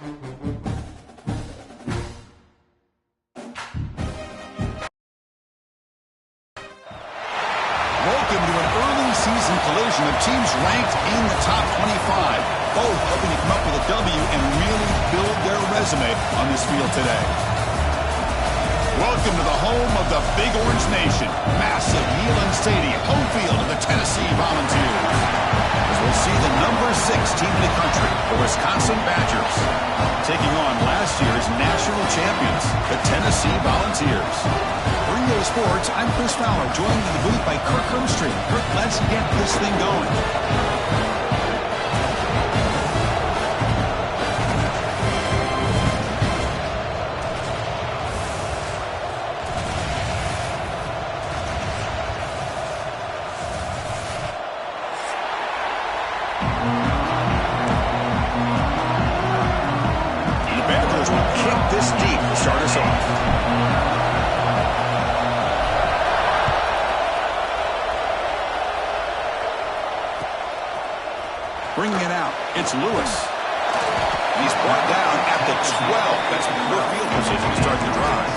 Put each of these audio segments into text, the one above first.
Welcome to an early season collision of teams ranked in the top 25, both hoping to come up with a W and really build their resume on this field today. Welcome to the home of the Big Orange Nation, massive Neyland Stadium, home field of the Tennessee Volunteers. As we'll see the number 6 team in the country, the Wisconsin Badgers, taking on last year's national champions, the Tennessee Volunteers. For EA Sports, I'm Chris Fowler, joined in the booth by Kirk Hermstreet. Kirk, let's get this thing going. This deep to start us off. Bringing it out, it's Lewis. He's brought down at the 12. That's poor field position to start the drive.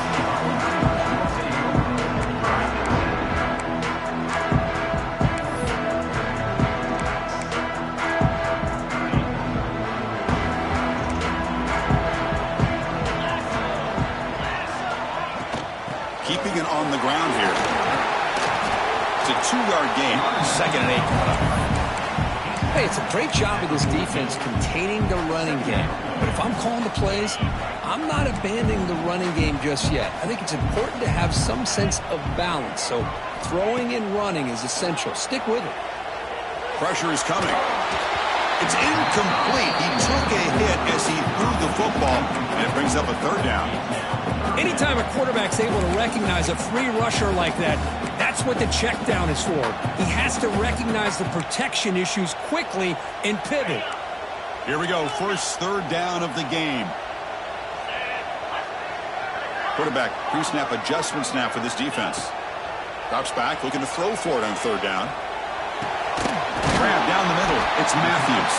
Keeping it on the ground here. It's a 2-yard gain. 2nd and 8 coming up. Hey, it's a great job of this defense containing the running game. But if I'm calling the plays, I'm not abandoning the running game just yet. I think it's important to have some sense of balance. So throwing and running is essential. Stick with it. Pressure is coming. It's incomplete. He took a hit as he threw the football, and it brings up a 3rd down. Anytime a quarterback's able to recognize a free rusher like that, that's what the check down is for. He has to recognize the protection issues quickly and pivot. Here we go, first 3rd down of the game. Quarterback pre-snap adjustment snap for this defense. Drops back, looking to throw for it on 3rd down. Grab down the middle, it's Matthews.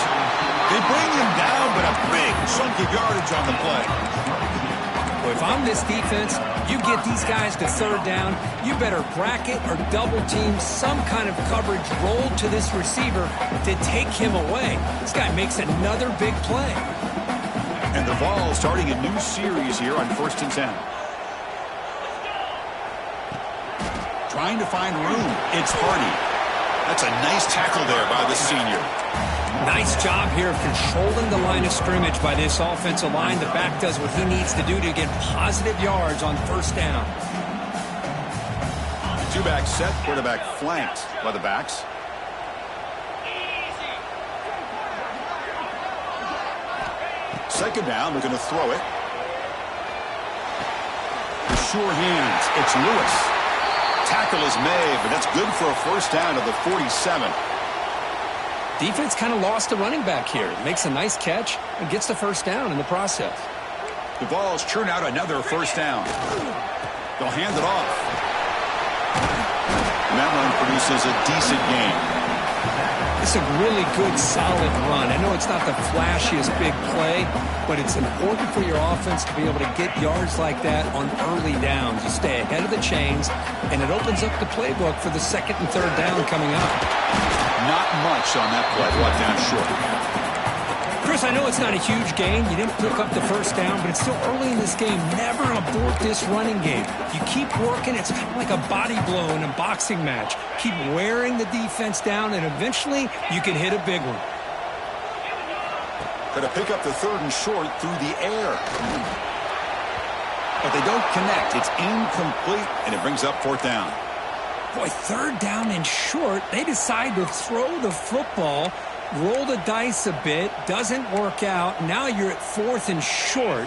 They bring him down, but a big chunk of yardage on the play. If I'm this defense, you get these guys to 3rd down, you better bracket or double team some kind of coverage rolled to this receiver to take him away. This guy makes another big play. And the Vols starting a new series here on 1st and 10. Trying to find room. It's Hardy. That's a nice tackle there by the senior. Nice job here of controlling the line of scrimmage by this offensive line. The back does what he needs to do to get positive yards on 1st down. 2-back set, quarterback flanked by the backs. Second down, they're going to throw it. Sure hands, it's Lewis. Tackle is made, but that's good for a 1st down to the 47. Defense kind of lost the running back here. Makes a nice catch and gets the 1st down in the process. The Vols churn out another 1st down. They'll hand it off. And that run produces a decent gain. It's a really good, solid run. I know it's not the flashiest big play, but it's important for your offense to be able to get yards like that on early downs. You stay ahead of the chains, and it opens up the playbook for the 2nd and 3rd down coming up. Not much on that play, brought down short. Chris, I know it's not a huge gain. You didn't pick up the 1st down, but it's still early in this game. Never abort this running game. You keep working. It's kind of like a body blow in a boxing match. Keep wearing the defense down, and eventually you can hit a big one. Going to pick up the 3rd and short through the air. But they don't connect. It's incomplete, and it brings up 4th down. Boy, 3rd down and short. They decide to throw the football, roll the dice a bit, doesn't work out. Now you're at 4th and short.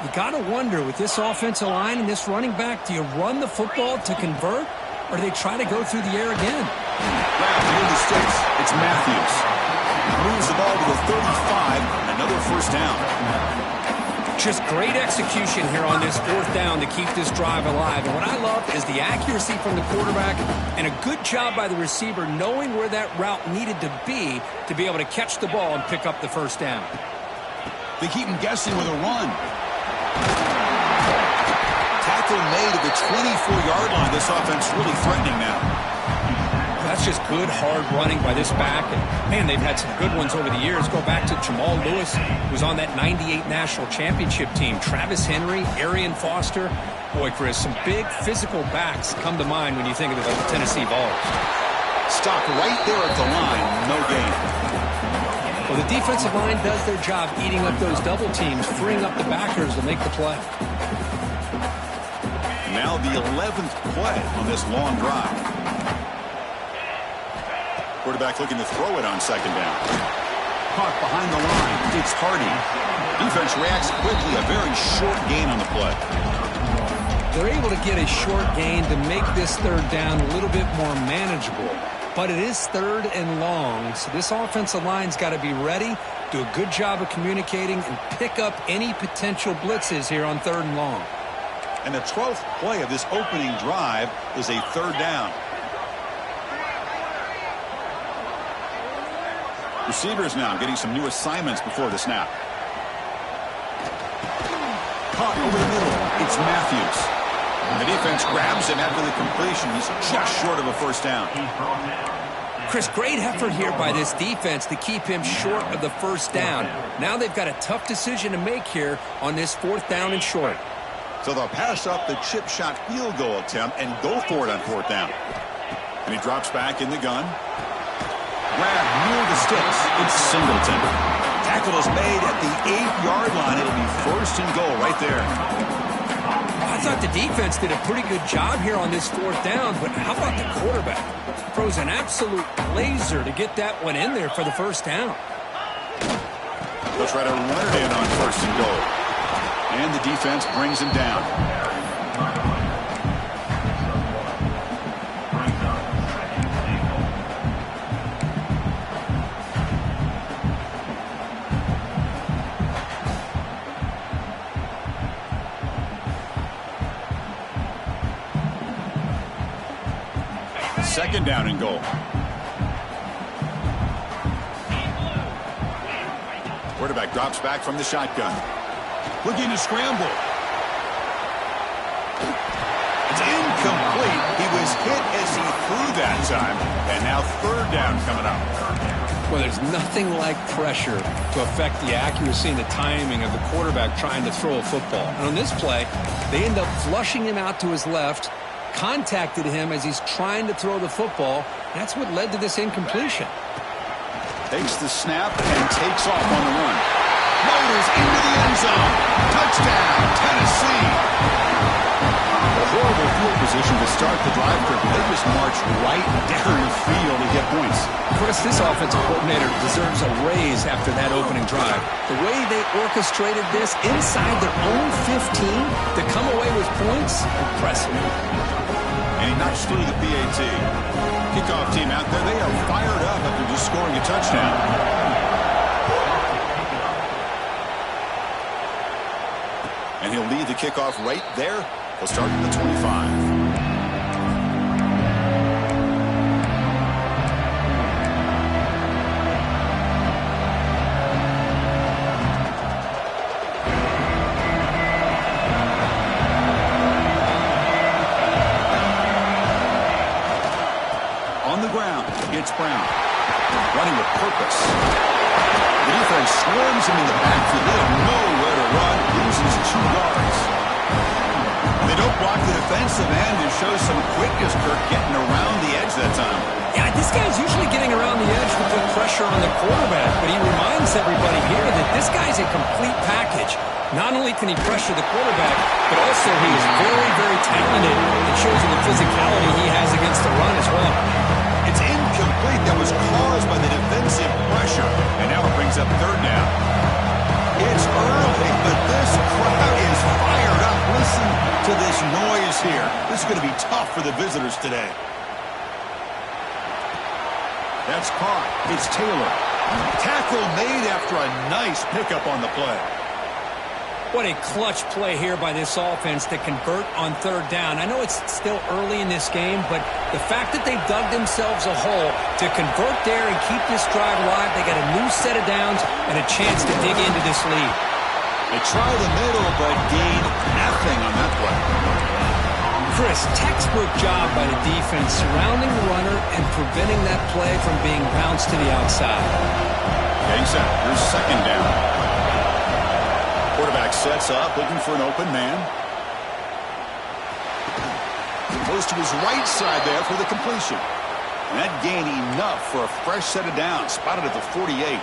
You got to wonder, with this offensive line and this running back, do you run the football to convert, or do they try to go through the air again? Grab near the sticks. It's Matthews. Moves the ball to the 35, another 1st down. Just great execution here on this 4th down to keep this drive alive. And what I love is the accuracy from the quarterback and a good job by the receiver knowing where that route needed to be able to catch the ball and pick up the 1st down. They keep him guessing with a run. Tackle made at the 24-yard line. This offense really threatening now. That's just good, hard running by this back. And, man, they've had some good ones over the years. Go back to Jamal Lewis, who's on that 98 national championship team. Travis Henry, Arian Foster. Boy, Chris, some big physical backs come to mind when you think of the Tennessee Vols. Stop right there at the line. No gain. Well, the defensive line does their job eating up those double teams, freeing up the backers to make the play. Now the 11th play on this long drive. Quarterback looking to throw it on second down. Caught behind the line. It's Hardy. Defense reacts quickly. A very short gain on the play. They're able to get a short gain to make this third down a little bit more manageable. But it is third and long, so this offensive line's got to be ready, do a good job of communicating, and pick up any potential blitzes here on third and long. And the 12th play of this opening drive is a third down. Receivers now getting some new assignments before the snap. Caught over the middle. It's Matthews. The defense grabs him after the completion. He's just short of a first down. Chris, great effort here by this defense to keep him short of the first down. Now they've got a tough decision to make here on this fourth down and short. So they'll pass up the chip shot field goal attempt and go for it on fourth down. And he drops back in the gun. Grab near the sticks. It's Singleton. Tackle is made at the 8-yard line. It'll be first and goal right there. I thought the defense did a pretty good job here on this fourth down, but how about the quarterback? Throws an absolute laser to get that one in there for the first down. They'll try to run it in on first and goal. And the defense brings him down. Second down and goal. Quarterback drops back from the shotgun. Looking to scramble. It's incomplete. He was hit as he threw that time. And now third down coming up. Well, there's nothing like pressure to affect the accuracy and the timing of the quarterback trying to throw a football. And on this play, they end up flushing him out to his left, contacted him as he's trying to throw the football. That's what led to this incompletion. Takes the snap and takes off on the run. Motors into the end zone. Touchdown, Tennessee. A horrible field position to start the drive, but they just march right down the field to get points. Chris, this offensive coordinator deserves a raise after that opening drive. The way they orchestrated this inside their own 15 to come away with points, impressive. And he knocks through the PAT. Kickoff team out there, they are fired up after just scoring a touchdown. And he'll lead the kickoff right there. He'll start at the 25. It's Brown, running with purpose. The defense swarms him in the backfield. They have nowhere to run. Loses 2 yards. They don't block the defensive end and show some quickness, Kirk, getting around the edge that time. Yeah, this guy's usually getting around the edge to put pressure on the quarterback, but he reminds everybody here that this guy's a complete package. Not only can he pressure the quarterback, but also he is very, very talented. It shows in the physicality he has against the run as well. It's incomplete. That was caused by the defensive pressure. And now it brings up third down. It's early, but this crowd is fired up. Listen to this noise here. This is going to be tough for the visitors today. That's caught. It's Taylor. Tackle made after a nice pickup on the play. What a clutch play here by this offense to convert on third down. I know it's still early in this game, but the fact that they dug themselves a hole to convert there and keep this drive alive, they got a new set of downs and a chance to dig into this lead. They try the middle, but gain nothing on that play. Chris, textbook job by the defense surrounding the runner and preventing that play from being bounced to the outside. Getting set. Here's second down. Quarterback sets up, looking for an open man. Goes to his right side there for the completion. And that gained enough for a fresh set of downs. Spotted at the 48.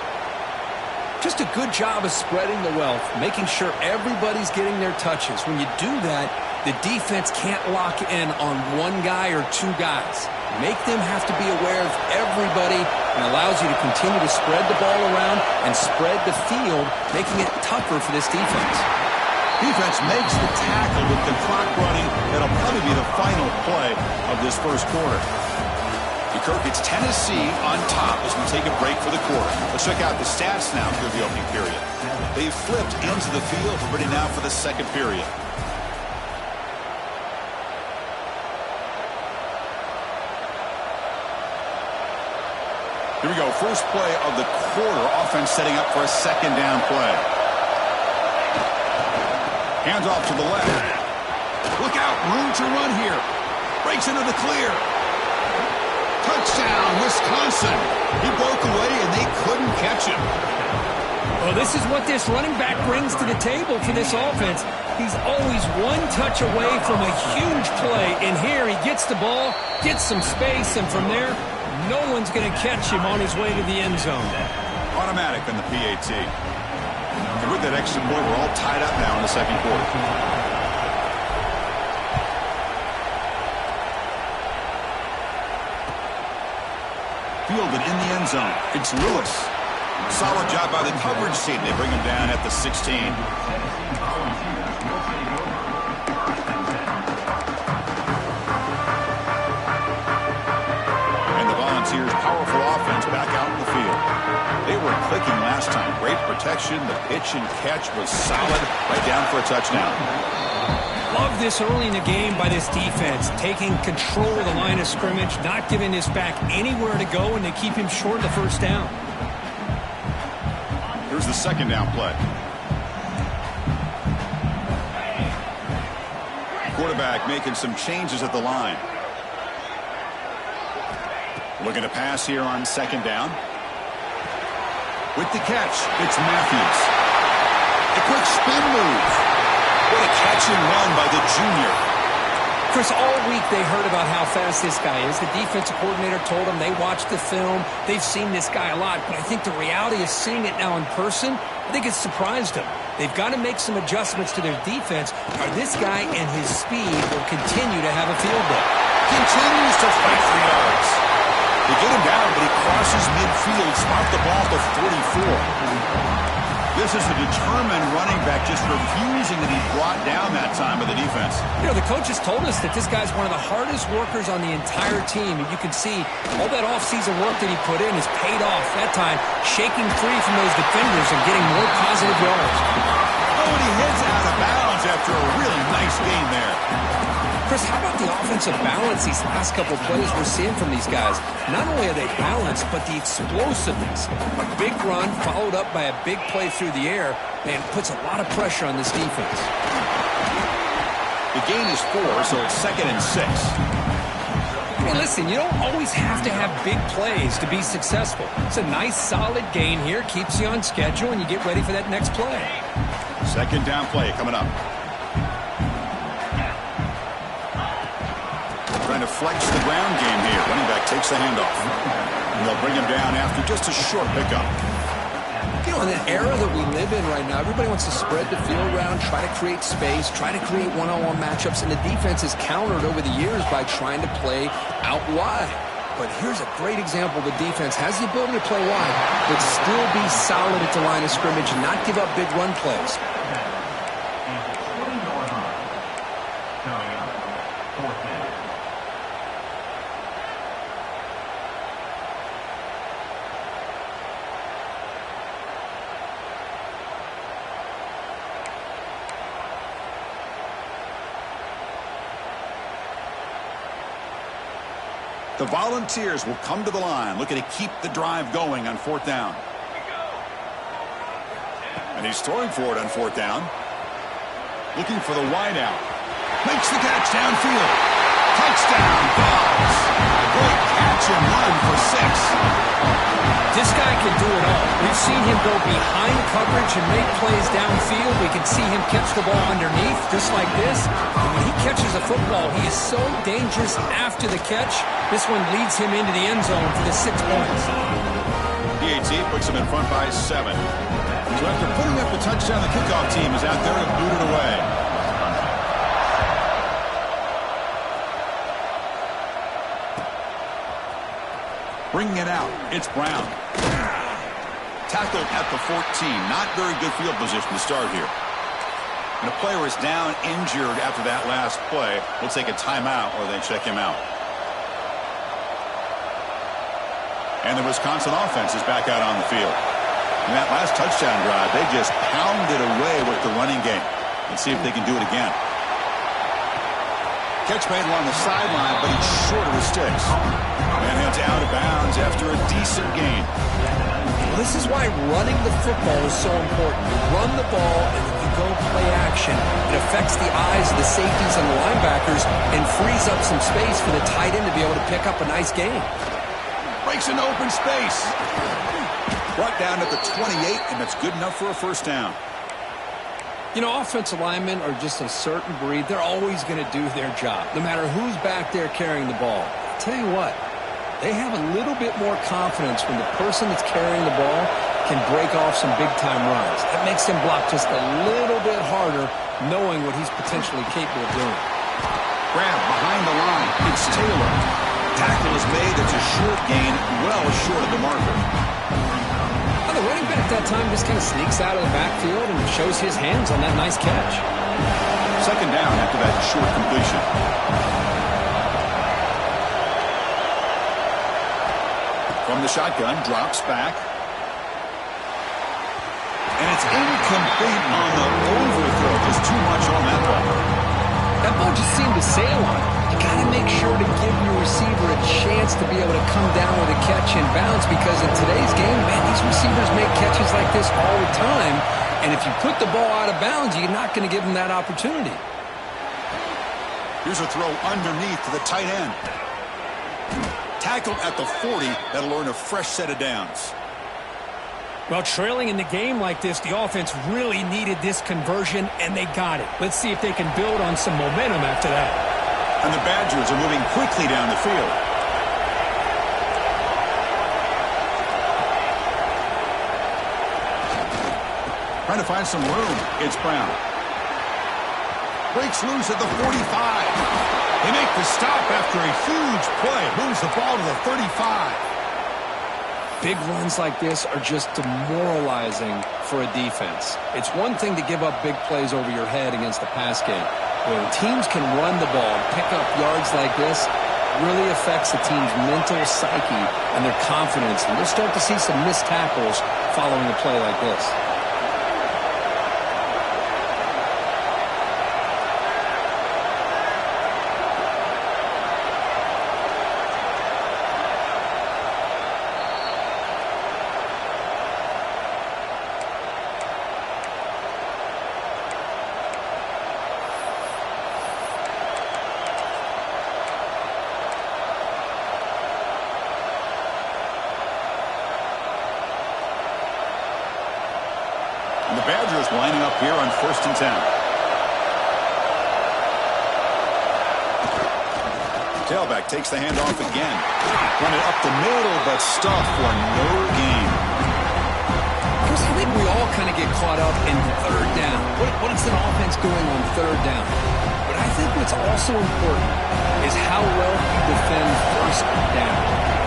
Just a good job of spreading the wealth, making sure everybody's getting their touches. When you do that, the defense can't lock in on one guy or two guys. Make them have to be aware of everybody and allows you to continue to spread the ball around and spread the field, making it tougher for this defense. Defense makes the tackle with the clock running. That'll probably be the final play of this first quarter. Kirk, it's Tennessee on top as we take a break for the quarter. Let's check out the stats now through the opening period. They've flipped into the field, ready now for the second period. Here we go. First play of the quarter. Offense setting up for a second down play. Hands off to the left. Look out. Room to run here. Breaks into the clear. Touchdown, Wisconsin. He broke away, and they couldn't catch him. Well, this is what this running back brings to the table for this offense. He's always one touch away from a huge play. And here he gets the ball, gets some space, and from there, no one's going to catch him on his way to the end zone. Automatic on the PAT. And with that extra point, we're all tied up now in the second quarter. Fielded in the end zone. It's Lewis. Solid job by the coverage team. They bring him down at the 16. And the Volunteers' powerful offense back out in the field. They were clicking last time. Great protection. The pitch and catch was solid. Right down for a touchdown. Love this early in the game by this defense, taking control of the line of scrimmage, not giving this back anywhere to go, and they keep him short of the first down. Here's the second down play. Quarterback making some changes at the line. Looking to pass here on second down. With the catch, it's Matthews. A quick spin move. What a catch and run by the junior. Chris, all week they heard about how fast this guy is. The defensive coordinator told them they watched the film. They've seen this guy a lot. But I think the reality is seeing it now in person, I think it's surprised them. They've got to make some adjustments to their defense, or this guy and his speed will continue to have a field day. Continues to fight for yards. They get him down, but he crosses midfield, spot the ball to 44. This is a determined running back, just refusing to be brought down that time by the defense. You know, the coaches told us that this guy's one of the hardest workers on the entire team. And you can see all that offseason work that he put in has paid off. That time, shaking free from those defenders and getting more positive yards. Oh, and he heads out of bounds after a really nice game there. Chris, how about the offensive balance these last couple of plays we're seeing from these guys? Not only are they balanced, but the explosiveness. A big run followed up by a big play through the air, and puts a lot of pressure on this defense. The gain is 4, so it's 2nd and 6. Hey, listen, you don't always have to have big plays to be successful. It's a nice, solid gain here, keeps you on schedule, and you get ready for that next play. Second down play coming up. Trying to flex the ground game here. Running back takes the handoff. And they'll bring him down after just a short pickup. You know, in the era that we live in right now, everybody wants to spread the field around, try to create space, try to create one-on-one matchups, and the defense has countered over the years by trying to play out wide. But here's a great example. The defense has the ability to play wide, but still be solid at the line of scrimmage and not give up big run plays. The Volunteers will come to the line, looking to keep the drive going on 4th down. And he's throwing for it on fourth down. Looking for the wide out. Makes the catch downfield. Touchdown, Dogs. A great catch and run for 6. This guy can do it all. We've seen him go behind coverage and make plays downfield. We can see him catch the ball underneath, just like this. And when he catches a football, he is so dangerous after the catch. This one leads him into the end zone for the 6 points. PAT puts him in front by 7. So after putting up the touchdown, the kickoff team is out there to boot it away. Bringing it out, it's Brown. Tackled at the 14. Not very good field position to start here. And a player is down injured after that last play. We'll take a timeout or they check him out. And the Wisconsin offense is back out on the field. In that last touchdown drive, they just pounded away with the running game. Let's see if they can do it again. Catch made along the sideline, but he's short of the sticks. And heads out of bounds after a decent gain. Well, this is why running the football is so important. You run the ball and then you go play action. It affects the eyes of the safeties and the linebackers and frees up some space for the tight end to be able to pick up a nice gain. Breaks into open space. Brought down at the 28, and that's good enough for a first down. You know, offensive linemen are just a certain breed. They're always going to do their job, no matter who's back there carrying the ball. I'll tell you what, they have a little bit more confidence when the person that's carrying the ball can break off some big-time runs. That makes him block just a little bit harder, knowing what he's potentially capable of doing. Grab behind the line. It's Taylor. Tackle is made. It's a short gain, well short of the marker. The running back that time just kind of sneaks out of the backfield and shows his hands on that nice catch. Second down after that short completion. From the shotgun, drops back. And it's incomplete on the overthrow. Just too much on that ball. That ball just seemed to sail on it. You got to make sure to give your receiver a chance to be able to come down with a catch and bounce, because in today's game, man, these receivers make catches like this all the time. And if you put the ball out of bounds, you're not going to give them that opportunity. Here's a throw underneath to the tight end. Tackled at the 40. That'll earn a fresh set of downs. Well, trailing in the game like this, the offense really needed this conversion, and they got it. Let's see if they can build on some momentum after that. And the Badgers are moving quickly down the field. Trying to find some room. It's Brown. Breaks loose at the 45. They make the stop after a huge play. Moves the ball to the 35. Big runs like this are just demoralizing for a defense. It's one thing to give up big plays over your head against the pass game. When teams can run the ball and pick up yards like this, it really affects the team's mental psyche and their confidence. And we'll start to see some missed tackles following a play like this. And the Badgers lining up here on 1st and 10. Tailback takes the handoff again. Run it up the middle, but stuffed for no gain. Chris, I think we all kind of get caught up in third down. What is an offense doing on third down? But I think what's also important is how well you defend first down.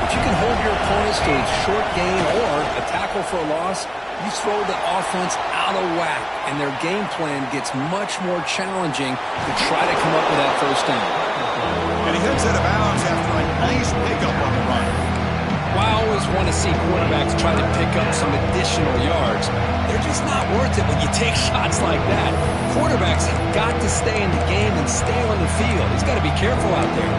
If you can hold your opponents to a short gain or a tackle for a loss, you throw the offense out of whack, and their game plan gets much more challenging to try to come up with that first down. And he heads out of bounds after a nice pickup on the run. Well, I always want to see quarterbacks try to pick up some additional yards. They're just not worth it when you take shots like that. Quarterbacks have got to stay in the game and stay on the field. He's got to be careful out there.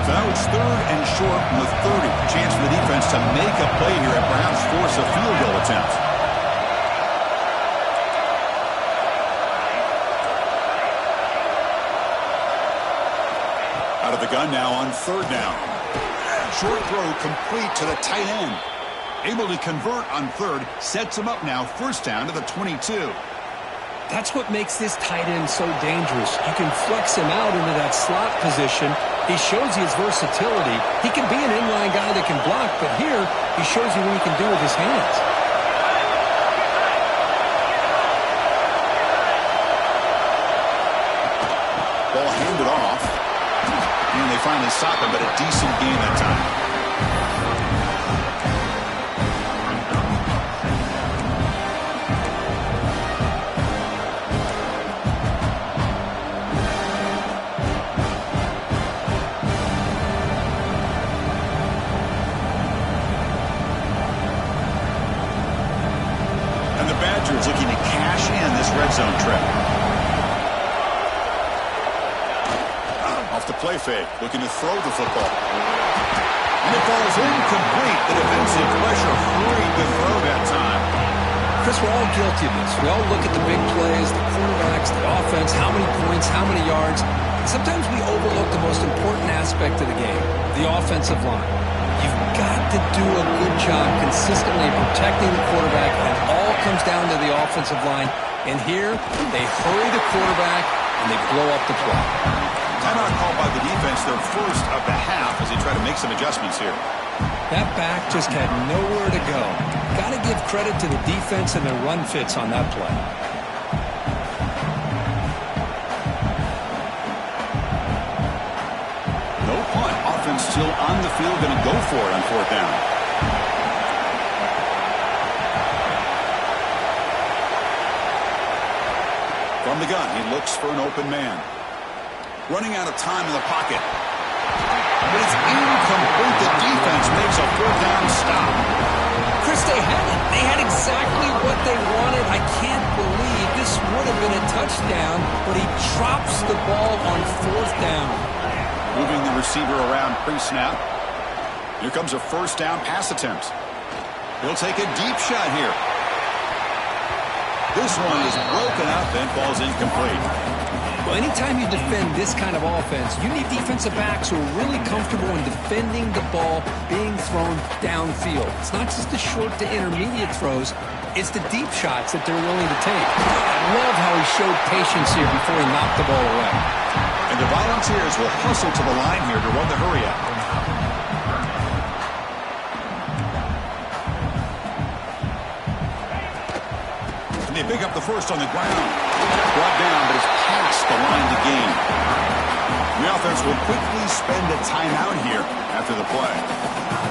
So now it's 3rd and short from the 30. Chance for the defense to make a play here and perhaps force a field goal attempt. Out of the gun now on 3rd down. Short throw complete to the tight end. Able to convert on 3rd. Sets him up now 1st down to the 22. That's what makes this tight end so dangerous. You can flex him out into that slot position. He shows you his versatility. He can be an inline guy that can block, but here he shows you what he can do with his hands. Ball handed off. And they finally stop him, but a decent gain that time. Badgers looking to cash in this red zone trip. Off the play fake, looking to throw the football. And it falls incomplete. The defensive pressure hurried the throw that time. Chris, we're all guilty of this. We all look at the big plays, the quarterbacks, the offense, how many points, how many yards. Sometimes we overlook the most important aspect of the game, the offensive line. You've got to do a good job consistently protecting the quarterback, and it all comes down to the offensive line. And here, they hurry the quarterback, and they blow up the play. Timeout called by the defense, their first of the half, as they try to make some adjustments here. That back just had nowhere to go. Got to give credit to the defense and their run fits on that play. No punt. Offense still on the field, going to go for it on 4th down. From the gun, he looks for an open man. Running out of time in the pocket. But it's incomplete. The defense makes a 4th down stop. Chris, they had it. They had exactly what they wanted. I can't believe this would have been a touchdown, but he drops the ball on 4th down. Moving the receiver around pre-snap. Here comes a 1st down pass attempt. He'll take a deep shot here. This one is broken up and falls incomplete. Well, anytime you defend this kind of offense, you need defensive backs who are really comfortable in defending the ball being thrown downfield. It's not just the short to intermediate throws, it's the deep shots that they're willing to take. I love how he showed patience here before he knocked the ball away. And the Volunteers will hustle to the line here to run the hurry up. And they pick up the first on the ground. Brought down, but it's past the line to gain. The offense will quickly spend a timeout here after the play.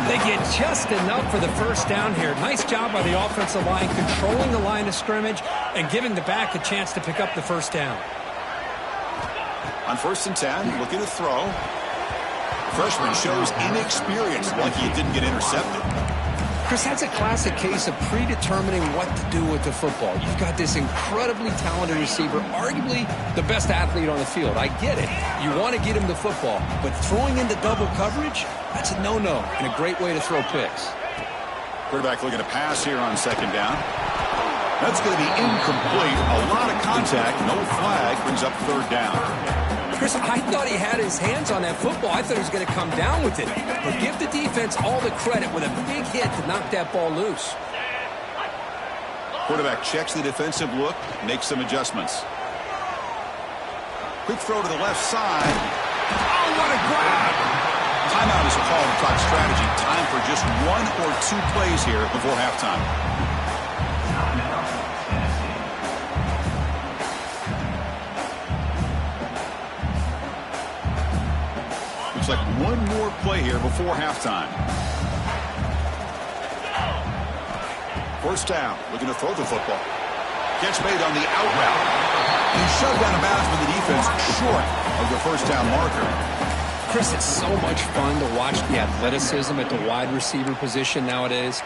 They get just enough for the 1st down here. Nice job by the offensive line, controlling the line of scrimmage and giving the back a chance to pick up the 1st down. On 1st and 10, looking to throw. Freshman shows inexperience, lucky it didn't get intercepted. Chris, that's a classic case of predetermining what to do with the football. You've got this incredibly talented receiver, arguably the best athlete on the field. I get it. You want to get him the football, but throwing into double coverage, that's a no-no and a great way to throw picks. Quarterback looking to pass here on 2nd down. That's going to be incomplete. A lot of contact, no flag, brings up 3rd down. Chris, I thought he had his hands on that football. I thought he was going to come down with it. But give the defense all the credit with a big hit to knock that ball loose. Quarterback checks the defensive look, makes some adjustments. Quick throw to the left side. Oh, what a grab! Timeout is called to talk strategy. Time for just 1 or 2 plays here before halftime. Looks like 1 more play here before halftime. 1st down, looking to throw the football. Catch made on the out route. He's shoved out of bounds with the defense short of the 1st down marker. Chris, it's so much fun to watch the athleticism at the wide receiver position nowadays.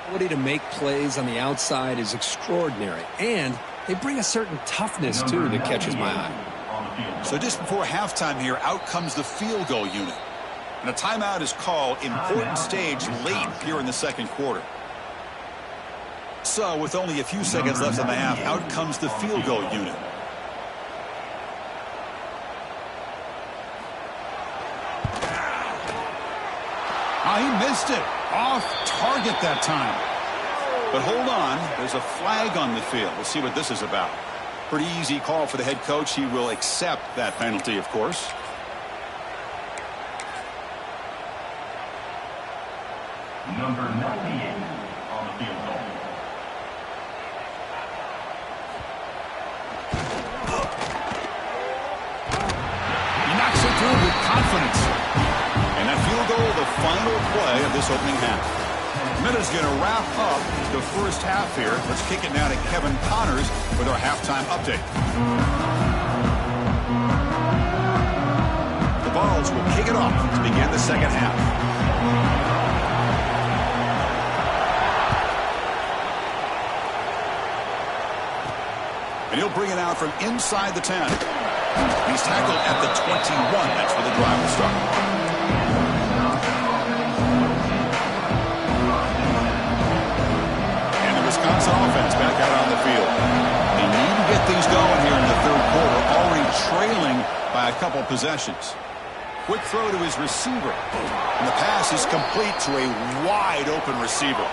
ability to make plays on the outside is extraordinary, and they bring a certain toughness, too, that catches my eye. So just before halftime here, out comes the field goal unit. And a timeout is called, important stage late here in the second quarter. So with only a few seconds left in the half, out comes the field goal unit. He missed it. Off target that time. But hold on, there's a flag on the field. We'll see what this is about. Pretty easy call for the head coach. He will accept that penalty, of course. Number 98 on the field goal. He knocks it through with confidence. And that field goal, the final play of this opening half. Minute's going to wrap up the first half here. Let's kick it now to Kevin Connors with our halftime update. The Vols will kick it off to begin the second half. And he'll bring it out from inside the 10. He's tackled at the 21. That's where the drive will start. Wisconsin offense back out on the field. They need to get things going here in the third quarter, already trailing by a couple possessions. Quick throw to his receiver. And the pass is complete to a wide-open receiver.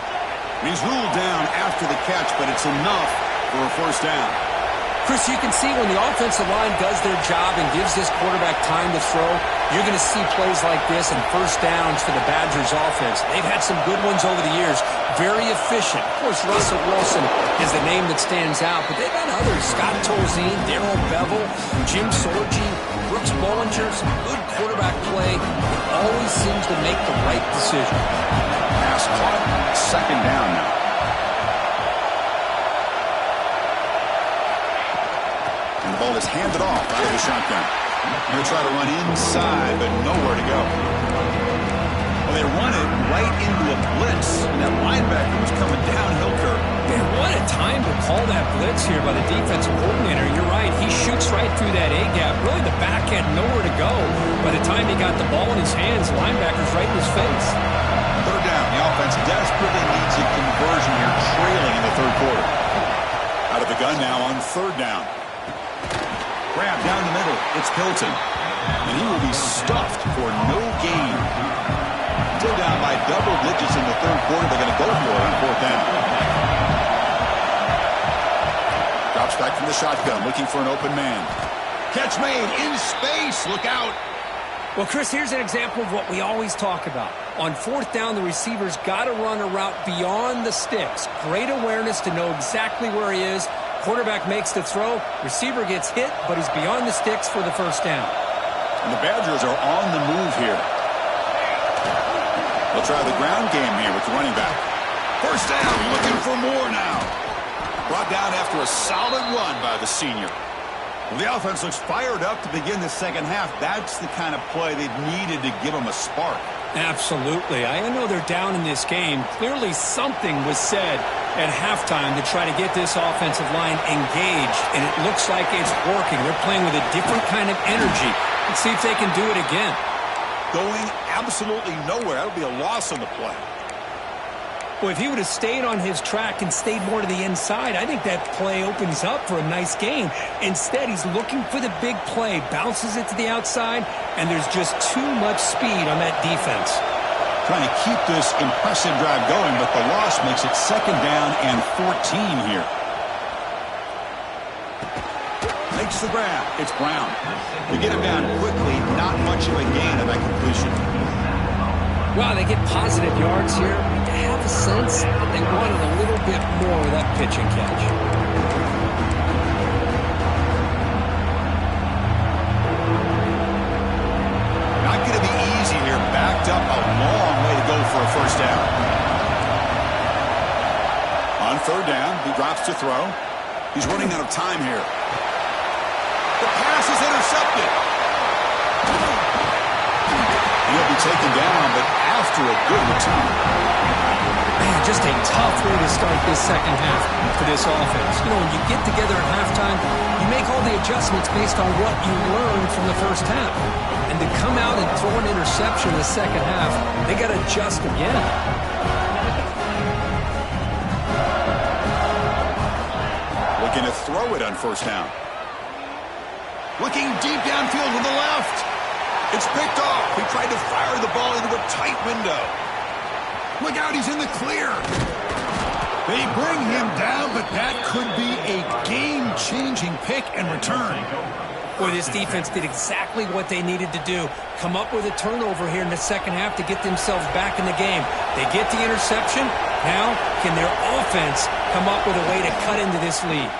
And he's ruled down after the catch, but it's enough for a first down. Chris, you can see when the offensive line does their job and gives this quarterback time to throw, you're going to see plays like this and first downs for the Badgers offense. They've had some good ones over the years. Very efficient. Of course, Russell Wilson is the name that stands out, but they've had others. Scott Tolzien, Darrell Bevel, Jim Sorgi, Brooks Bollinger. Some good quarterback play. It always seems to make the right decision. Pass caught. Second down now. And the ball is handed off out of the shotgun. Going to try to run inside, but nowhere to go. Well, they run it right into a blitz, and that linebacker was coming downhill curve. Man, what a time to call that blitz here by the defensive coordinator. You're right. He shoots right through that A-gap. Really, the back had nowhere to go. By the time he got the ball in his hands, the linebacker's right in his face. Third down. The offense desperately needs a conversion here, trailing in the third quarter. Out of the gun now on third down. Grab down the middle. It's Hilton. And he will be stuffed for no gain. Still down by double digits in the third quarter. They're going to go for it on fourth down. Drops back from the shotgun, looking for an open man. Catch made in space. Look out. Well, Chris, here's an example of what we always talk about. On fourth down, the receiver's got to run a route beyond the sticks. Great awareness to know exactly where he is. Quarterback makes the throw. Receiver gets hit, but he's beyond the sticks for the first down. And the Badgers are on the move here. They'll try the ground game here with the running back. First down, looking for more now. Brought down after a solid run by the senior. Well, the offense looks fired up to begin the second half. That's the kind of play they needed to give them a spark. Absolutely. I know they're down in this game. Clearly something was said at halftime to try to get this offensive line engaged, and it looks like it's working. They're playing with a different kind of energy. Let's see if they can do it again. Going absolutely nowhere. That'll be a loss on the play. Well, if he would have stayed on his track and stayed more to the inside, I think that play opens up for a nice game. Instead, he's looking for the big play, bounces it to the outside, and there's just too much speed on that defense. Trying to keep this impressive drive going, but the loss makes it second down and 14 here. Makes the grab. It's Brown. They get him down quickly. Not much of a gain of that completion. Well, they get positive yards here. I have a sense that they wanted a little bit more of that pitch and catch. Not going to be easy here. Backed up a long way to go for a first down. On third down, he drops to throw. He's running out of time here. The pass is intercepted. He'll be taken down, but after a good return. Man, just a tough way to start this second half for this offense. You know, when you get together at halftime, you make all the adjustments based on what you learned from the first half. And to come out and throw an interception in the second half, they got to adjust again. Looking to throw it on first down. Looking deep downfield to the left. It's picked off. He tried to fire the ball into a tight window. Look out, he's in the clear. They bring him down, but that could be a game-changing pick and return. Boy, this defense did exactly what they needed to do. Come up with a turnover here in the second half to get themselves back in the game. They get the interception. Now, can their offense come up with a way to cut into this lead?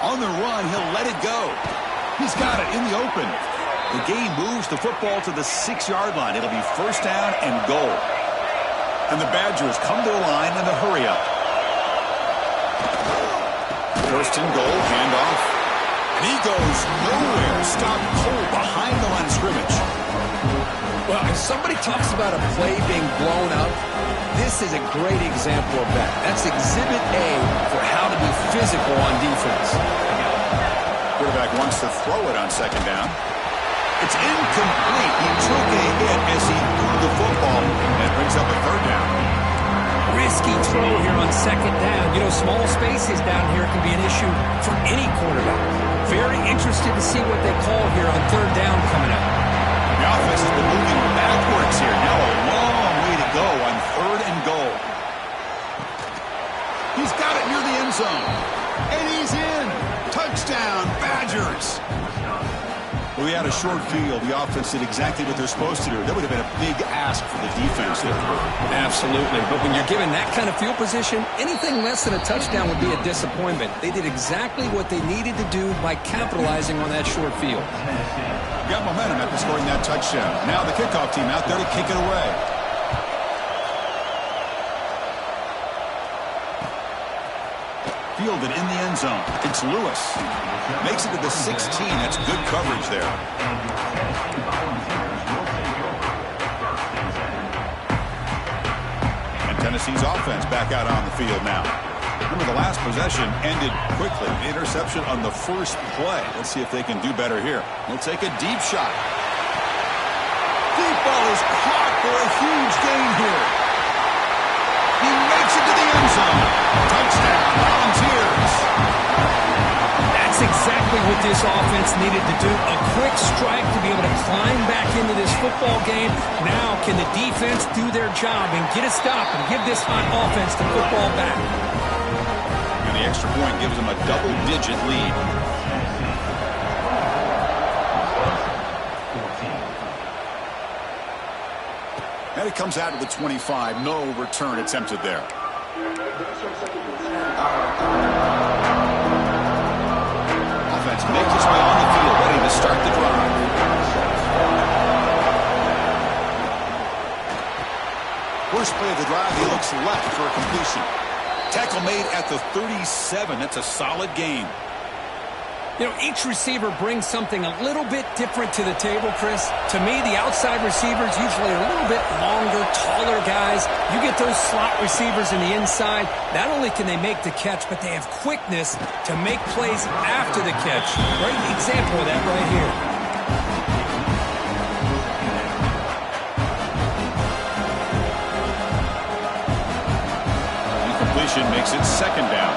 On the run, he'll let it go. He's got it in the open. The game moves the football to the 6-yard line. It'll be first down and goal. And the Badgers come to the line in the hurry-up. First and goal, handoff. And he goes nowhere. Stopped cold behind the line of scrimmage. Well, if somebody talks about a play being blown up, this is a great example of that. That's exhibit A for how to be physical on defense. Quarterback wants to throw it on second down. It's incomplete. He took a hit as he threw the football. That brings up a third down. Risky throw here on second down. You know, small spaces down here can be an issue for any quarterback. Very interested to see what they call here on third down coming up. The offense has been moving backwards here. Now a long way to go on third and goal. He's got it near the end zone. And he's in. Touchdown, Badgers. We had a short field. The offense did exactly what they're supposed to do. That would have been a big ask for the defense there. Absolutely. But when you're given that kind of field position, anything less than a touchdown would be a disappointment. They did exactly what they needed to do by capitalizing on that short field. Got momentum after scoring that touchdown. Now the kickoff team out there to kick it away. Fielded in the end zone. It's Lewis. Makes it to the 16. That's good coverage there. And Tennessee's offense back out on the field now. Remember, the last possession ended quickly. The interception on the first play. Let's see if they can do better here. They'll take a deep shot. Deep ball is caught for a huge gain here. He makes it to the end zone. Touchdown, Volunteers. That's exactly what this offense needed to do. A quick strike to be able to climb back into this football game. Now can the defense do their job and get a stop and give this hot offense the football back? And the extra point gives them a double-digit lead. And it comes out to the 25. No return attempted there. Offense makes its way on the field, ready to start the drive. First play of the drive, he looks left for a completion. Tackle made at the 37. That's a solid gain. You know, each receiver brings something a little bit different to the table, Chris. To me, the outside receivers usually are a little bit longer, taller guys. You get those slot receivers in the inside. Not only can they make the catch, but they have quickness to make plays after the catch. Great example of that right here. Incompletion makes it second down.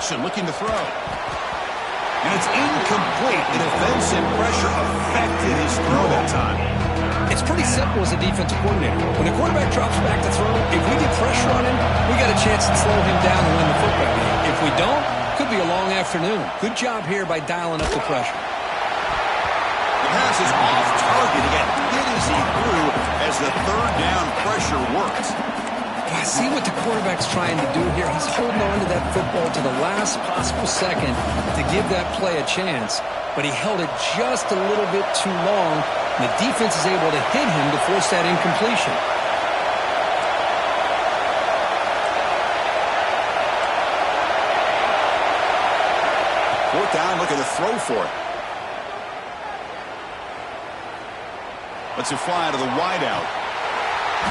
Looking to throw. And it's incomplete. The defensive pressure affected his throw that time. It's pretty simple as a defensive coordinator. When the quarterback drops back to throw, if we get pressure on him, we got a chance to slow him down and win the football game. If we don't, could be a long afternoon. Good job here by dialing up the pressure. The pass is off target. He got hit as he threw as the third down pressure works. I see what the quarterback's trying to do here. He's holding on to that football to the last possible second to give that play a chance. But he held it just a little bit too long. And the defense is able to hit him to force that incompletion. Fourth down, looking to throw for it. Lets it fly to the wideout.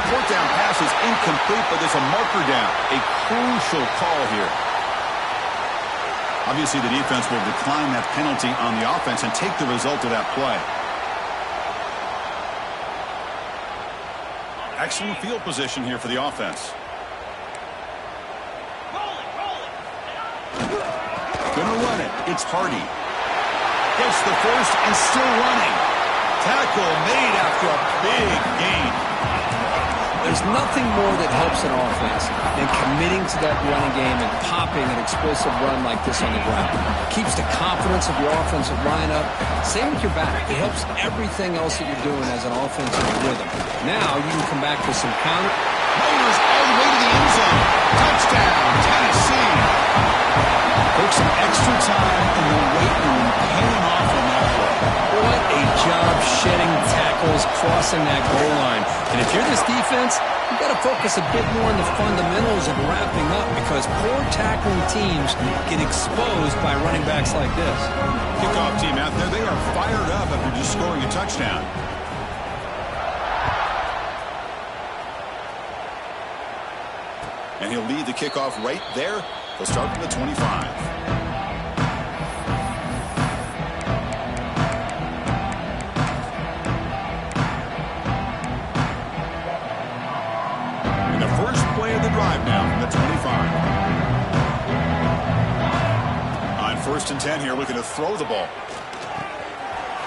Fourth down pass is incomplete, but there's a marker down. A crucial call here. Obviously, the defense will decline that penalty on the offense and take the result of that play. Excellent field position here for the offense. Gonna run it. It's Hardy. Gets the first and still running. Tackle made after a big gain. There's nothing more that helps an offense than committing to that running game and popping an explosive run like this on the ground. It keeps the confidence of your offensive lineup. Same with your back. It helps everything else that you're doing as an offensive rhythm. Now you can come back with some counter. Motors all the way to the end zone. Touchdown, Tennessee. Took some extra time in the weight room paying off on that play. What a job shedding tackles, crossing that goal line. And if you're this defense, you've got to focus a bit more on the fundamentals of wrapping up because poor tackling teams get exposed by running backs like this. Kickoff team out there, they are fired up after just scoring a touchdown. And he'll lead the kickoff right there. He'll start from the 25. And the first play of the drive now from the 25. On 1st and 10 here, looking to throw the ball.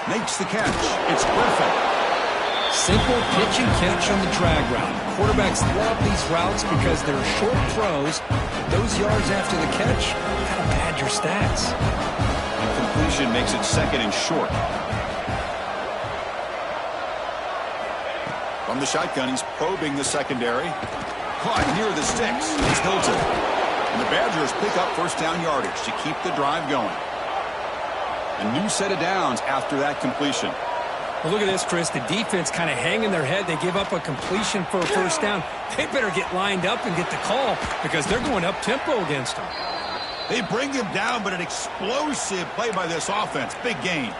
Makes the catch. It's perfect. Simple pitch and catch on the drag route. Quarterbacks love these routes because they're short throws. Those yards after the catch, that'll pad your stats. Incompletion makes it 2nd and short. From the shotgun, he's probing the secondary. Caught near the sticks. It's Hilton. And the Badgers pick up 1st down yardage to keep the drive going. A new set of downs after that completion. Well, look at this, Chris. The defense kind of hanging their head. They give up a completion for a 1st down. They better get lined up and get the call because they're going up-tempo against them. They bring him down, but an explosive play by this offense. Big gain.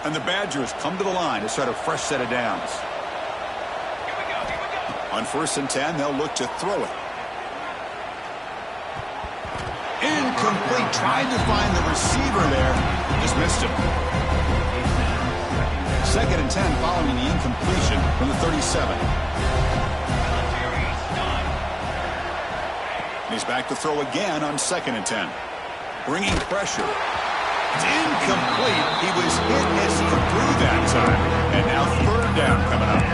And the Badgers come to the line to start a fresh set of downs. On 1st and 10, they'll look to throw it. Incomplete. Tried to find the receiver there. Just missed him. 2nd and 10 following the incompletion from the 37. And he's back to throw again on 2nd and 10. Bringing pressure. It's incomplete. He was hit as he threw that time. And now 3rd down coming up.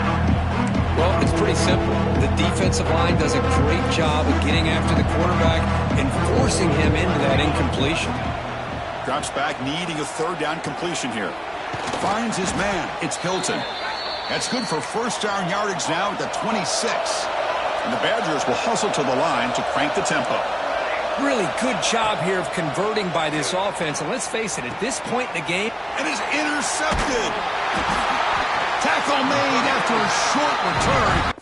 Well, it's pretty simple. The defensive line does a great job of getting after the quarterback and forcing him into that incompletion. Drops back, needing a 3rd down completion here. Finds his man. It's Hilton. That's good for 1st down yardage now at the 26. And the Badgers will hustle to the line to crank the tempo. Really good job here of converting by this offense. And let's face it, at this point in the game. And is intercepted. Tackle made after a short return.